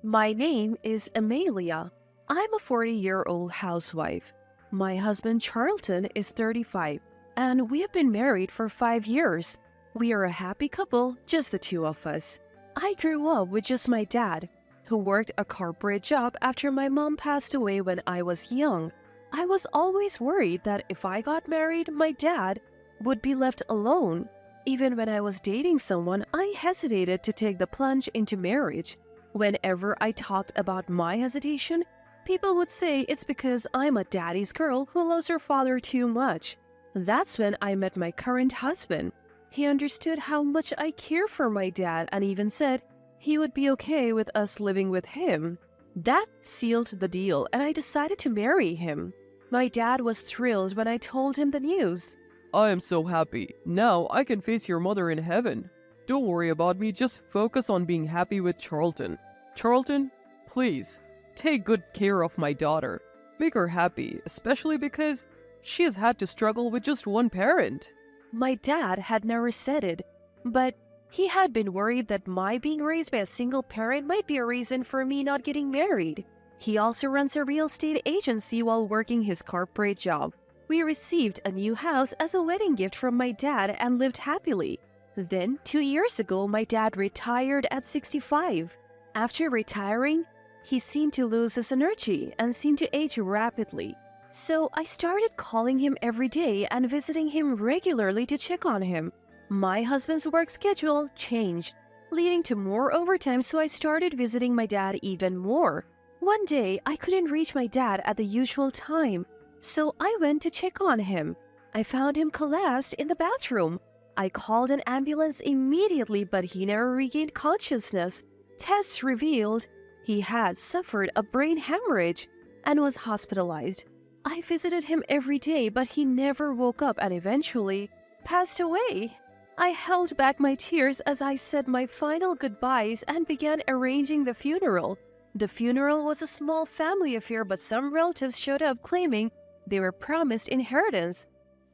My name is Amelia. I'm a 40-year-old housewife. My husband Charlton is 35, and we have been married for 5 years. We are a happy couple, just the two of us. I grew up with just my dad, who worked a corporate job after my mom passed away when I was young. I was always worried that if I got married, my dad would be left alone. Even when I was dating someone, I hesitated to take the plunge into marriage. Whenever I talked about my hesitation, people would say it's because I'm a daddy's girl who loves her father too much. That's when I met my current husband. He understood how much I care for my dad and even said he would be okay with us living with him. That sealed the deal, and I decided to marry him. My dad was thrilled when I told him the news. I am so happy. Now I can face your mother in heaven. Don't worry about me, just focus on being happy with Charlton. Charlton, please, take good care of my daughter. Make her happy, especially because she has had to struggle with just one parent. My dad had never said it, but he had been worried that my being raised by a single parent might be a reason for me not getting married. He also runs a real estate agency while working his corporate job. We received a new house as a wedding gift from my dad and lived happily. Then, 2 years ago, my dad retired at 65. After retiring, he seemed to lose his energy and seemed to age rapidly. So I started calling him every day and visiting him regularly to check on him. My husband's work schedule changed, leading to more overtime, so I started visiting my dad even more. One day, I couldn't reach my dad at the usual time, so I went to check on him. I found him collapsed in the bathroom. I called an ambulance immediately, but he never regained consciousness. Tests revealed he had suffered a brain hemorrhage and was hospitalized. I visited him every day, but he never woke up and eventually passed away. I held back my tears as I said my final goodbyes and began arranging the funeral. The funeral was a small family affair, but some relatives showed up claiming they were promised inheritance.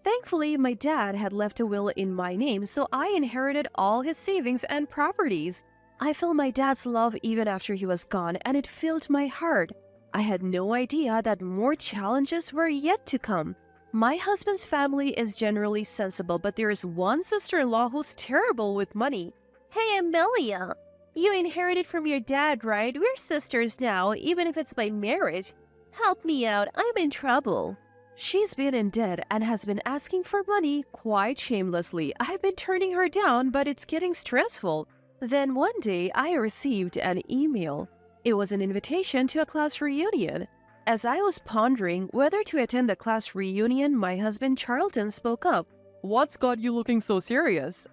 Thankfully, my dad had left a will in my name, so I inherited all his savings and properties. I felt my dad's love even after he was gone, and it filled my heart. I had no idea that more challenges were yet to come. My husband's family is generally sensible, but there is one sister-in-law who's terrible with money. Hey, Amelia, you inherited from your dad, right? We're sisters now, even if it's by marriage. Help me out, I'm in trouble. She's been in debt and has been asking for money quite shamelessly. I've been turning her down, but it's getting stressful. Then one day, I received an email. It was an invitation to a class reunion. As I was pondering whether to attend the class reunion, my husband Charlton spoke up. What's got you looking so serious?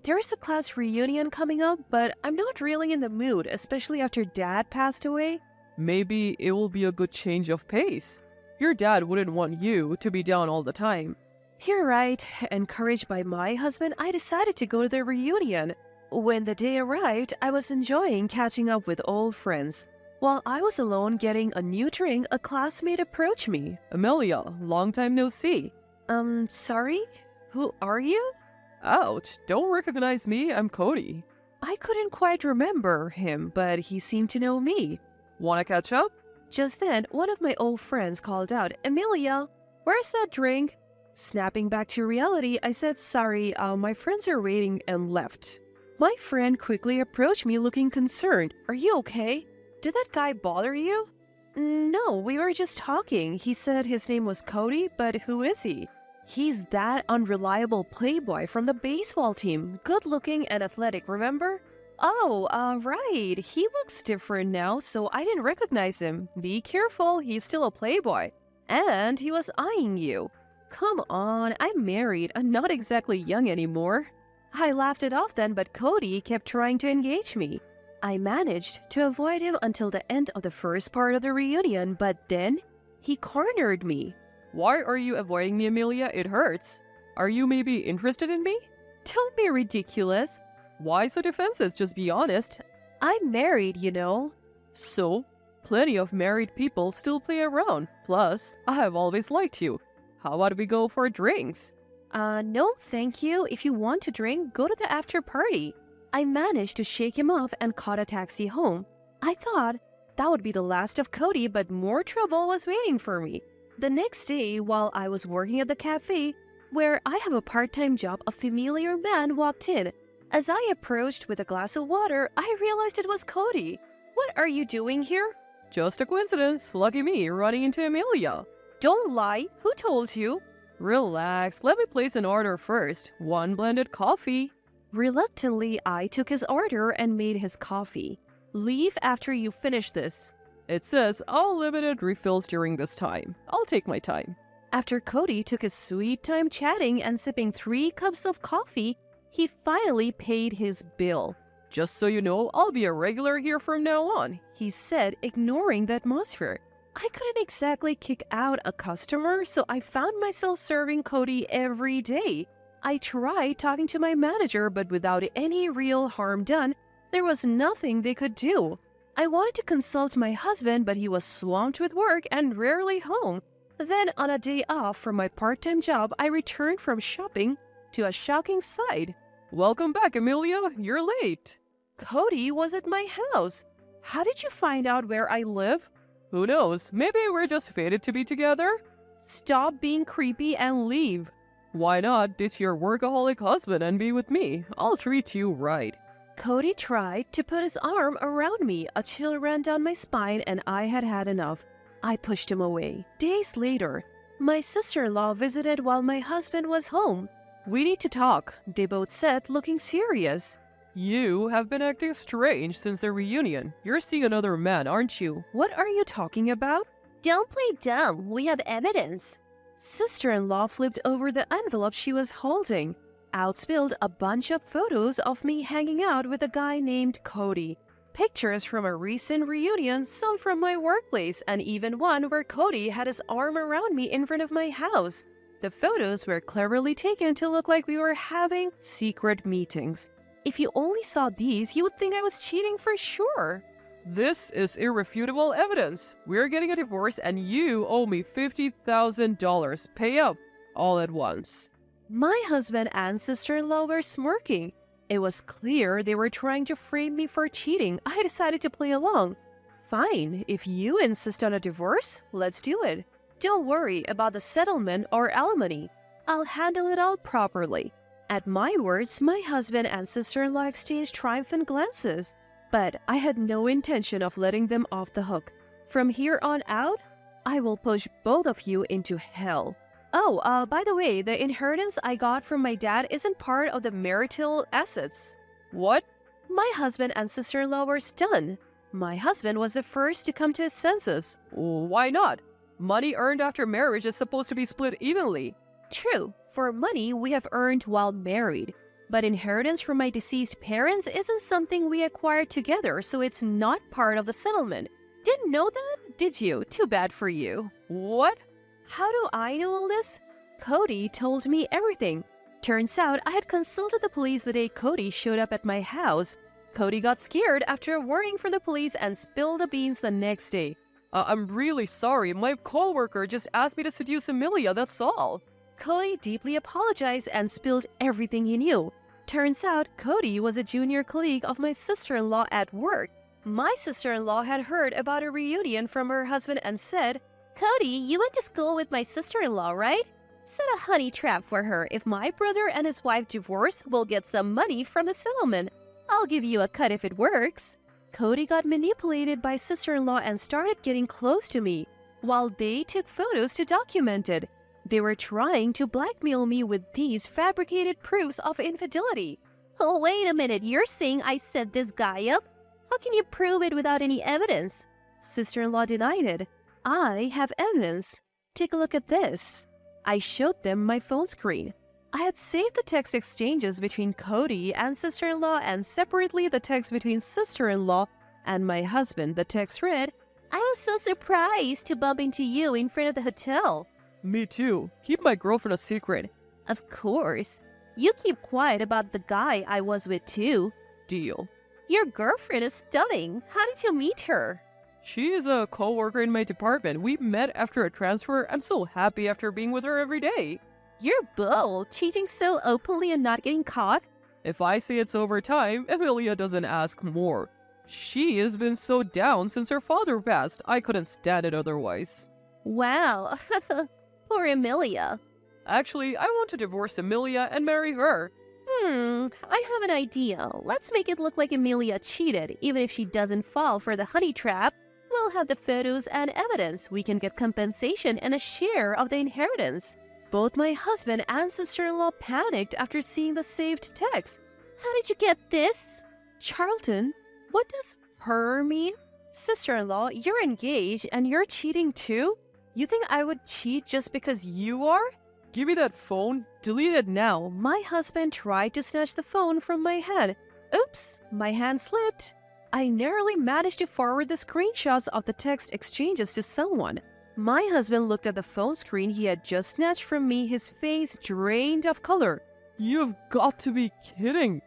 There's a class reunion coming up, but I'm not really in the mood, especially after Dad passed away. Maybe it will be a good change of pace. Your dad wouldn't want you to be down all the time. You're right. Encouraged by my husband, I decided to go to the reunion. When the day arrived, I was enjoying catching up with old friends. While I was alone getting a new drink, a classmate approached me. Amelia, long time no see. Sorry? Who are you? Ouch, don't recognize me, I'm Cody. I couldn't quite remember him, but he seemed to know me. Wanna catch up? Just then, one of my old friends called out, Amelia, where's that drink? Snapping back to reality, I said, sorry, my friends are waiting, and left. My friend quickly approached me looking concerned. Are you okay? Did that guy bother you? No, we were just talking. He said his name was Cody, but who is he? He's that unreliable playboy from the baseball team. Good looking and athletic, remember? Oh, right. He looks different now, so I didn't recognize him. Be careful, he's still a playboy. And he was eyeing you. Come on, I'm married. I'm not exactly young anymore. I laughed it off then, but Cody kept trying to engage me. I managed to avoid him until the end of the first part of the reunion, but then he cornered me. Why are you avoiding me, Amelia? It hurts. Are you maybe interested in me? Don't be ridiculous. Why so defensive? Just be honest. I'm married, you know. So, plenty of married people still play around. Plus, I have always liked you. How about we go for drinks? No, thank you. If you want to drink, go to the after party. I managed to shake him off and caught a taxi home. I thought that would be the last of Cody, but more trouble was waiting for me. The next day, while I was working at the cafe, where I have a part-time job, a familiar man walked in. As I approached with a glass of water, I realized it was Cody. What are you doing here? Just a coincidence. Lucky me, running into Amelia. Don't lie. Who told you? Relax, let me place an order first. 1 blended coffee. Reluctantly, I took his order and made his coffee. Leave after you finish this. It says all limited refills during this time. I'll take my time. After Cody took his sweet time chatting and sipping 3 cups of coffee, he finally paid his bill. Just so you know, I'll be a regular here from now on, he said, ignoring the atmosphere. I couldn't exactly kick out a customer, so I found myself serving Cody every day. I tried talking to my manager, but without any real harm done, there was nothing they could do. I wanted to consult my husband, but he was swamped with work and rarely home. Then, on a day off from my part-time job, I returned from shopping to a shocking sight. Welcome back, Amelia. You're late. Cody was at my house. How did you find out where I live? Who knows? Maybe we're just fated to be together? Stop being creepy and leave. Why not ditch your workaholic husband and be with me? I'll treat you right. Cody tried to put his arm around me. A chill ran down my spine and I had had enough. I pushed him away. Days later, my sister-in-law visited while my husband was home. We need to talk, they both said, looking serious. You have been acting strange since the reunion. You're seeing another man, aren't you? What are you talking about? Don't play dumb. We have evidence. Sister-in-law flipped over the envelope she was holding. Out spilled a bunch of photos of me hanging out with a guy named Cody. Pictures from a recent reunion, some from my workplace, and even one where Cody had his arm around me in front of my house. The photos were cleverly taken to look like we were having secret meetings. If you only saw these, you would think I was cheating for sure. This is irrefutable evidence. We're getting a divorce and you owe me $50,000. Pay up, all at once. My husband and sister-in-law were smirking. It was clear they were trying to frame me for cheating. I decided to play along. Fine, if you insist on a divorce, let's do it. Don't worry about the settlement or alimony. I'll handle it all properly. At my words, my husband and sister-in-law exchanged triumphant glances. But I had no intention of letting them off the hook. From here on out, I will push both of you into hell. Oh, by the way, the inheritance I got from my dad isn't part of the marital assets. What? My husband and sister-in-law were stunned. My husband was the first to come to his senses. Why not? Money earned after marriage is supposed to be split evenly. True, for money we have earned while married. But inheritance from my deceased parents isn't something we acquired together, so it's not part of the settlement. Didn't know that? Did you? Too bad for you. What? How do I know all this? Cody told me everything. Turns out I had consulted the police the day Cody showed up at my house. Cody got scared after worrying for the police and spilled the beans the next day. I'm really sorry. My coworker just asked me to seduce Amelia, that's all. Cody deeply apologized and spilled everything he knew. Turns out Cody was a junior colleague of my sister-in-law at work. My sister-in-law had heard about a reunion from her husband and said, "Cody, you went to school with my sister-in-law, right? Set a honey trap for her. If my brother and his wife divorce, we'll get some money from the settlement. I'll give you a cut if it works." Cody got manipulated by sister-in-law and started getting close to me, while they took photos to document it. They were trying to blackmail me with these fabricated proofs of infidelity. Oh, wait a minute, you're saying I set this guy up? How can you prove it without any evidence? Sister-in-law denied it. I have evidence. Take a look at this. I showed them my phone screen. I had saved the text exchanges between Cody and sister-in-law and separately the text between sister-in-law and my husband. The text read, "I was so surprised to bump into you in front of the hotel." Me too. Keep my girlfriend a secret. Of course. You keep quiet about the guy I was with too. Deal. Your girlfriend is stunning. How did you meet her? She is a co-worker in my department. We met after a transfer. I'm so happy after being with her every day. You're bold, cheating so openly and not getting caught. If I say it's over time, Amelia doesn't ask more. She has been so down since her father passed. I couldn't stand it otherwise. Wow, poor Emilia. Actually, I want to divorce Emilia and marry her. I have an idea. Let's make it look like Emilia cheated, even if she doesn't fall for the honey trap. We'll have the photos and evidence. We can get compensation and a share of the inheritance. Both my husband and sister-in-law panicked after seeing the saved text. How did you get this? Charlton, what does her mean? Sister-in-law, you're engaged and you're cheating too? You think I would cheat just because you are? Give me that phone. Delete it now. My husband tried to snatch the phone from my hand. Oops, my hand slipped. I narrowly managed to forward the screenshots of the text exchanges to someone. My husband looked at the phone screen he had just snatched from me, his face drained of color. You've got to be kidding.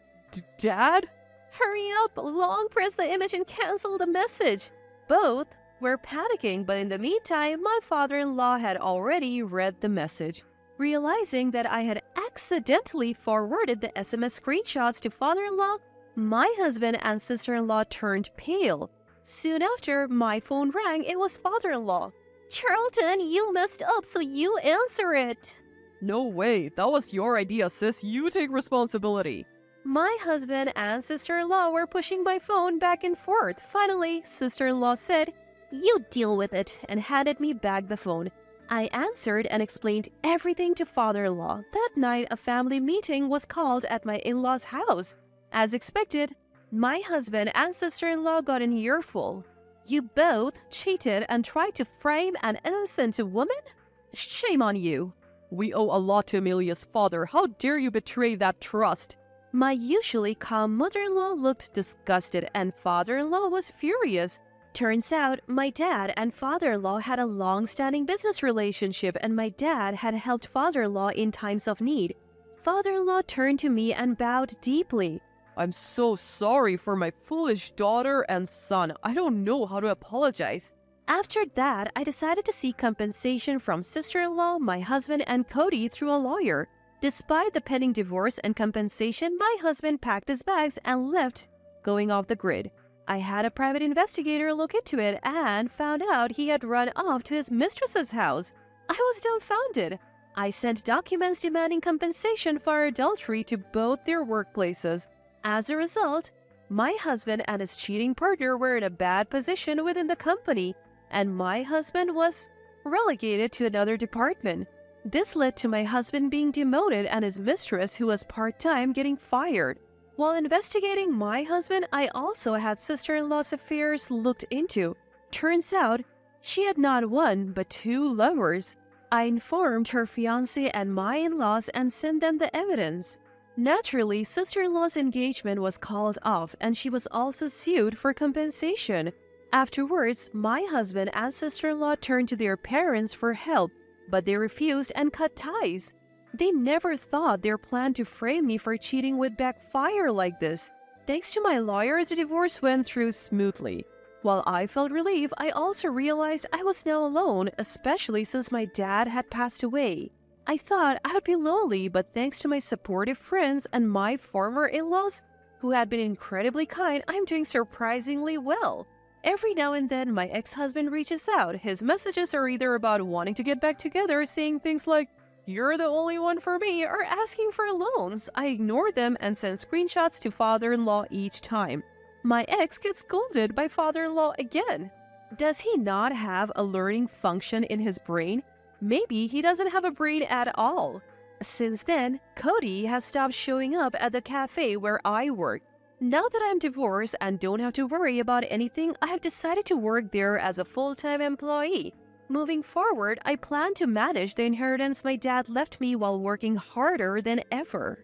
Dad? Hurry up, long press the image and cancel the message. Both were panicking, but in the meantime, my father-in-law had already read the message. Realizing that I had accidentally forwarded the SMS screenshots to father-in-law, my husband and sister-in-law turned pale. Soon after, my phone rang. It was father-in-law. Charlton, you messed up, so you answer it. No way. That was your idea, sis. You take responsibility. My husband and sister-in-law were pushing my phone back and forth. Finally, sister-in-law said, "You deal with it," and handed me back the phone. I answered and explained everything to father-in-law. That night, a family meeting was called at my in-laws' house. As expected, my husband and sister-in-law got an earful. You both cheated and tried to frame an innocent woman? Shame on you. We owe a lot to Emilia's father. How dare you betray that trust? My usually calm mother-in-law looked disgusted and father-in-law was furious. Turns out, my dad and father-in-law had a long-standing business relationship and my dad had helped father-in-law in times of need. Father-in-law turned to me and bowed deeply. I'm so sorry for my foolish daughter and son. I don't know how to apologize. After that, I decided to seek compensation from sister-in-law, my husband, and Cody through a lawyer. Despite the pending divorce and compensation, my husband packed his bags and left, going off the grid. I had a private investigator look into it and found out he had run off to his mistress's house. I was dumbfounded. I sent documents demanding compensation for adultery to both their workplaces. As a result, my husband and his cheating partner were in a bad position within the company, and my husband was relegated to another department. This led to my husband being demoted and his mistress, who was part-time, getting fired. While investigating my husband, I also had sister-in-law's affairs looked into. Turns out, she had not one but two lovers. I informed her fiancé and my in-laws and sent them the evidence. Naturally, sister-in-law's engagement was called off and she was also sued for compensation. Afterwards, my husband and sister-in-law turned to their parents for help, but they refused and cut ties. They never thought their plan to frame me for cheating would backfire like this. Thanks to my lawyer, the divorce went through smoothly. While I felt relief, I also realized I was now alone, especially since my dad had passed away. I thought I would be lonely, but thanks to my supportive friends and my former in-laws, who had been incredibly kind, I'm doing surprisingly well. Every now and then, my ex-husband reaches out. His messages are either about wanting to get back together, saying things like, "You're the only one for me," or asking for loans. I ignore them and send screenshots to father-in-law each time. My ex gets scolded by father-in-law again. Does he not have a learning function in his brain? Maybe he doesn't have a brain at all. Since then, Cody has stopped showing up at the cafe where I work. Now that I'm divorced and don't have to worry about anything, I have decided to work there as a full-time employee. Moving forward, I plan to manage the inheritance my dad left me while working harder than ever.